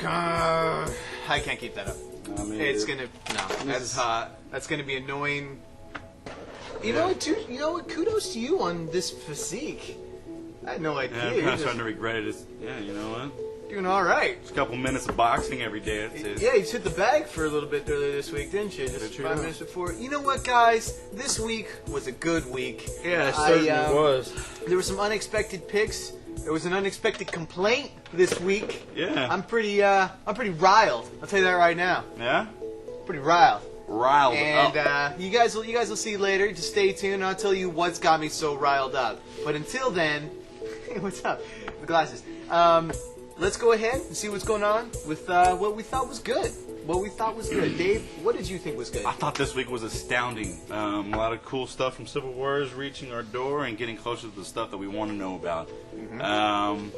I can't keep that up. It's gonna that's hot. That's gonna be annoying. You know what? You know what? Kudos to you on this physique. I had no idea. Yeah, I'm kind of starting to regret it. Yeah, you know what? Doing all right. Just a couple minutes of boxing every day. Yeah, you hit the bag for a little bit earlier this week, didn't you? Just 5 minutes before. You know what, guys? This week was a good week. Yeah, it certainly was. There were some unexpected picks. There was an unexpected complaint this week. Yeah. I'm pretty riled. I'll tell you that right now. Yeah? Pretty riled. Riled and, up. you guys will see later. Just stay tuned. I'll tell you what's got me so riled up. But until then, what's up? The glasses. Let's go ahead and see what's going on with what we thought was good. Dave, what did you think was good? I thought this week was astounding. A lot of cool stuff from Civil War is reaching our door and getting closer to the stuff that we want to know about. Mm-hmm. I'm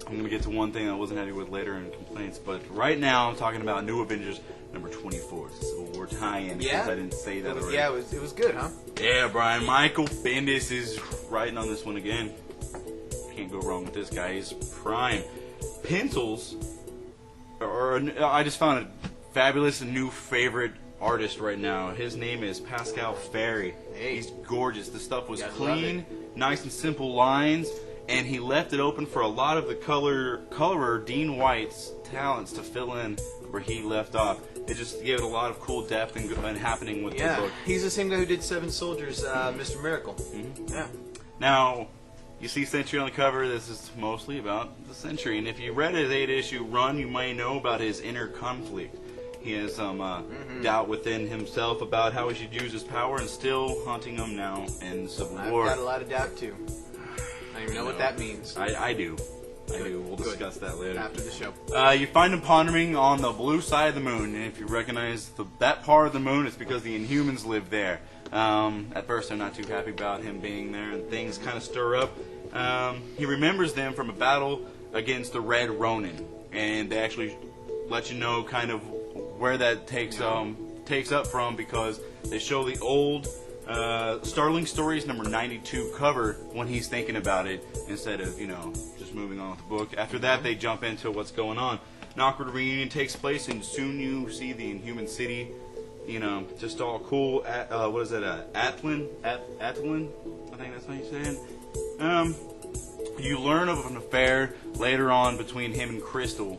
going to get to one thing I wasn't happy with later in complaints, but right now I'm talking about New Avengers number 24. It's a Civil War tie-in. Yeah? I didn't say that already. Yeah, it was good, huh? Yeah, Brian. Michael Bendis is writing on this one again. Can't go wrong with this guy. He's prime. Pencils, I just found a fabulous and new favorite artist right now. His name is Pascal Ferry. Hey. He's gorgeous. The stuff was clean, nice and simple lines, and he left it open for a lot of the colorer Dean White's talents to fill in where he left off. It just gave it a lot of cool depth and happening with the book. He's the same guy who did Seven Soldiers, Mr. Miracle. Mm-hmm. Yeah. Now, you see Sentry on the cover. This is mostly about the Sentry. And if you read his 8-issue run, you might know about his inner conflict. He has some doubt within himself about how he should use his power, and still haunting him now in Civil War. I've got a lot of doubt, too. I don't even know what that means. I do. We'll discuss that later. After the show. You find him pondering on the blue side of the moon. And if you recognize that part of the moon, it's because the Inhumans live there. At first, they're not too happy about him being there, and things kind of stir up. He remembers them from a battle against the Red Ronin, and they actually let you know kind of where that takes up from, because they show the old Starling Stories number 92 cover when he's thinking about it, instead of just moving on with the book. After that, they jump into what's going on. An awkward reunion takes place, and soon you see the Inhuman City. Just all cool. What is that? Atlan? Atlan? I think that's how you say it. You learn of an affair later on between him and Crystal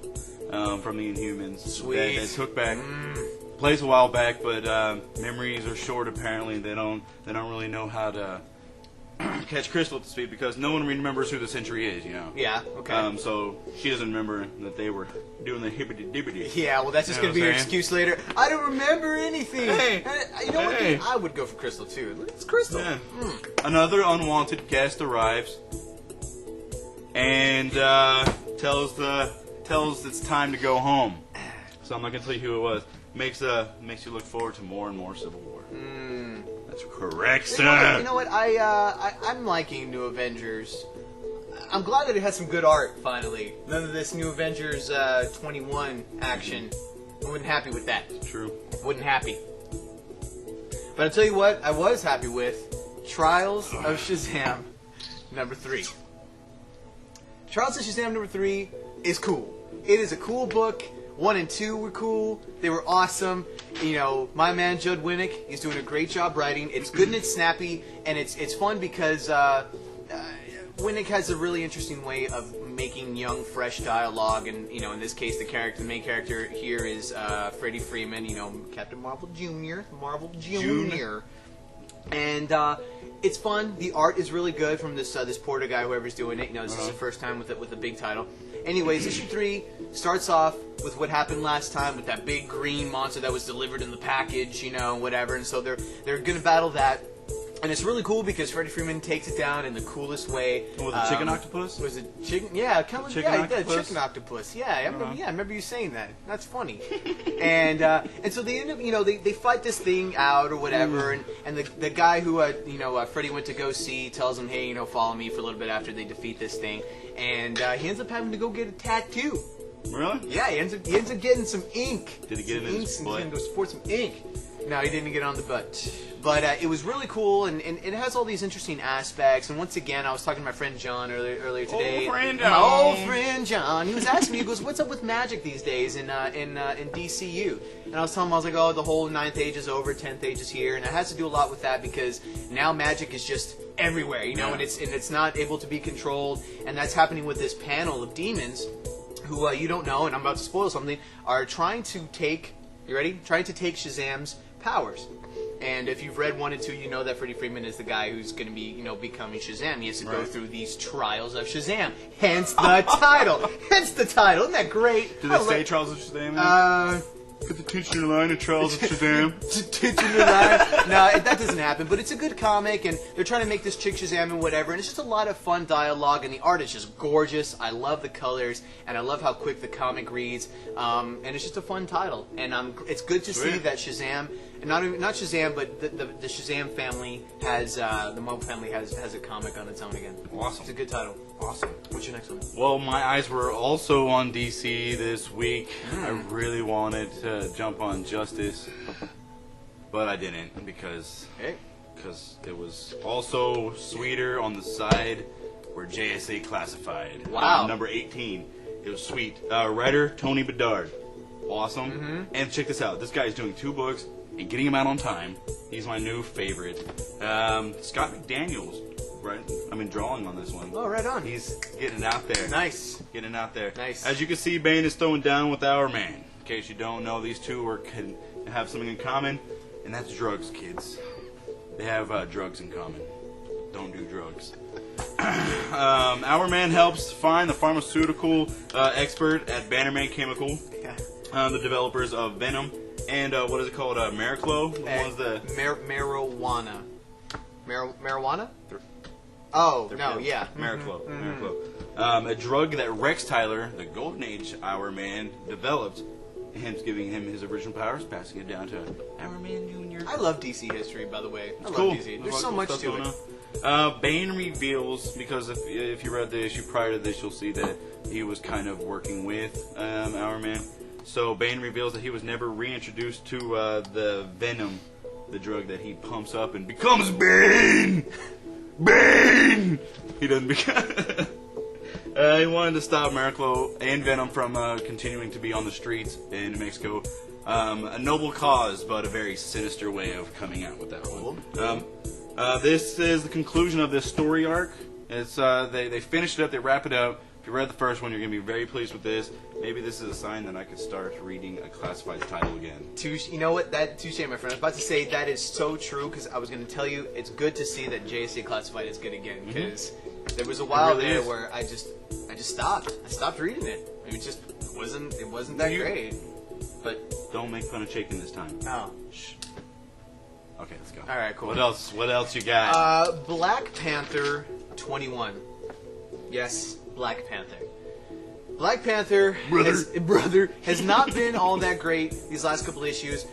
from the Inhumans. Sweet. That took back. Plays a while back, but memories are short. Apparently, they don't really know how to catch Crystal up to speed, because no one remembers who the Sentry is. Yeah. Okay. So she doesn't remember that they were doing the hibbity dibbity. Yeah. Well, that's just gonna be your excuse later. I don't remember anything. Hey. You know what? I would go for Crystal too. It's Crystal. Yeah. Another unwanted guest arrives and tells it's time to go home. So I'm not gonna tell you who it was. Makes you look forward to more and more Civil War. That's correct, sir. You know what? I'm liking New Avengers. I'm glad that it has some good art finally. None of this New Avengers 21 action. I wasn't happy with that. True. Wasn't happy. But I'll tell you what I was happy with. Trials of Shazam number 3. Trials of Shazam number 3 is cool. It is a cool book. 1 and 2 were cool. They were awesome. My man Judd Winnick is doing a great job writing. It's good and it's snappy, and it's fun because Winnick has a really interesting way of making young, fresh dialogue. And in this case, the main character here is Freddie Freeman. Captain Marvel Jr. And it's fun. The art is really good from this Porter guy, whoever's doing it. This is the first time with a big title. Anyways, issue 3 starts off with what happened last time with that big green monster that was delivered in the package, whatever. And so they're gonna battle that. And it's really cool because Freddie Freeman takes it down in the coolest way. Was it chicken octopus? Was it chicken? Yeah, kind of. Chicken octopus? Chicken octopus. Yeah, I remember you saying that. That's funny. and so they end up, they fight this thing out or whatever. And the guy who Freddie went to go see tells him, hey, follow me for a little bit after they defeat this thing. And he ends up having to go get a tattoo. Really? Yeah, he ends up getting some ink. Did he get it in his foot? He's going to go sport some ink. No, he didn't get on the butt. But it was really cool, and it has all these interesting aspects. And once again, I was talking to my friend John earlier today. Old friend My John. old friend John. He was asking me, he goes, "What's up with Magic these days in DCU?" And I was telling him, I was like, "Oh, the whole 9th age is over, 10th age is here," and it has to do a lot with that because now Magic is just everywhere, you know, and it's not able to be controlled, and that's happening with this panel of demons who you don't know, and I'm about to spoil something, are trying to take. You ready? Trying to take Shazam's powers. And if you've read 1 and 2, you know that Freddie Freeman is the guy who's going to be, you know, becoming Shazam. He has to go through these trials of Shazam. Hence the title. Hence the title. Isn't that great? Do they say Trials of Shazam? Put the teacher in the line of Trials of Shazam. Teacher in the line. No, that doesn't happen. But it's a good comic, and they're trying to make this chick Shazam and whatever. And it's just a lot of fun dialogue, and the art is just gorgeous. I love the colors, and I love how quick the comic reads. And it's just a fun title. And it's good to see that Shazam, and not Shazam, but the Shazam family has the Marvel family has a comic on its own again. Awesome. It's a good title. Awesome. What's your next one? Well, my eyes were also on DC this week. I really wanted to jump on Justice, but I didn't because it was also sweeter on the side where JSA Classified. Wow. Number 18. It was sweet. Writer Tony Bedard. Awesome. And check this out. This guy's doing 2 books and getting them out on time. He's my new favorite. Scott McDaniels. Right, I've been drawing on this one. Oh, right on. He's getting it out there. Nice. Getting it out there. Nice. As you can see, Bane is throwing down with Our Man. In case you don't know, these two can have something in common, and that's drugs, kids. They have drugs in common. Don't do drugs. Our Man helps find the pharmaceutical expert at Bannerman Chemical, the developers of Venom, and what is it called? Mariclo? What was the marijuana? Marijuana? Oh, no, yeah. Mariclo. Mariclo. A drug that Rex Tyler, the Golden Age Our Man, developed, hence giving him his original powers, passing it down to Our Man Jr. I love DC history, by the way. I love cool. DC. There's so much to it. Bane reveals, because if you read the issue prior to this, you'll see that he was kind of working with Our Man. So Bane reveals that he was never reintroduced to the Venom, the drug that he pumps up and becomes Bane! Bane! He doesn't become... he wanted to stop Mariclo and Venom from continuing to be on the streets in New Mexico. A noble cause, but a very sinister way of coming out with that one. This is the conclusion of this story arc. It's they finished it up, they wrap it up. If you read the first one, you're going to be very pleased with this. Maybe this is a sign that I could start reading a classified title again. You know what? Touche, my friend. I was about to say that is so true because I was going to tell you it's good to see that JSA Classified is good again because there was a while there where I just stopped. I stopped reading it. It just wasn't that great. But don't make fun of Chaikin this time. Oh. Shh. Okay, let's go. All right, cool. What else? What else you got? Black Panther 21. Yes, Black Panther. Black Panther has not been all that great these last couple issues.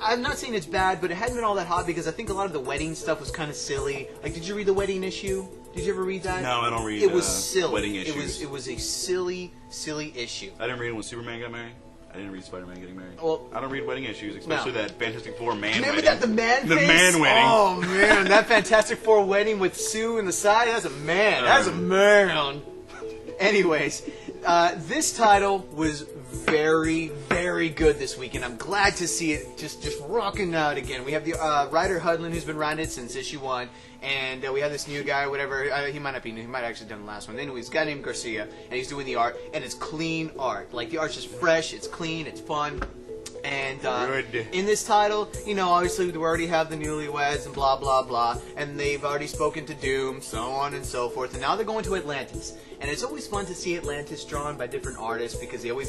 I'm not saying it's bad, but it hadn't been all that hot because I think a lot of the wedding stuff was kind of silly. Like, did you read the wedding issue? Did you ever read that? No, I don't read. It was silly. Wedding issues. It was a silly issue. I didn't read it when Superman got married. I didn't read Spider-Man getting married. Well, I don't read wedding issues, especially that Fantastic Four man remember wedding. That the man wedding. Oh man, that Fantastic Four wedding with Sue in the side. That's a man. That's a man. Anyways, this title was very, very good this week, and I'm glad to see it just rocking out again. We have the Ryder Hudlin, who's been writing it since issue 1, and we have this new guy, whatever. He might not be new. He might have actually done the last one. Anyways, a guy named Garcia, and he's doing the art, and it's clean art. Like, the art's just fresh, it's clean, it's fun. And in this title, you know, obviously we already have the newlyweds and blah, blah, blah. And they've already spoken to Doom, so on and so forth. And now they're going to Atlantis. And it's always fun to see Atlantis drawn by different artists because they always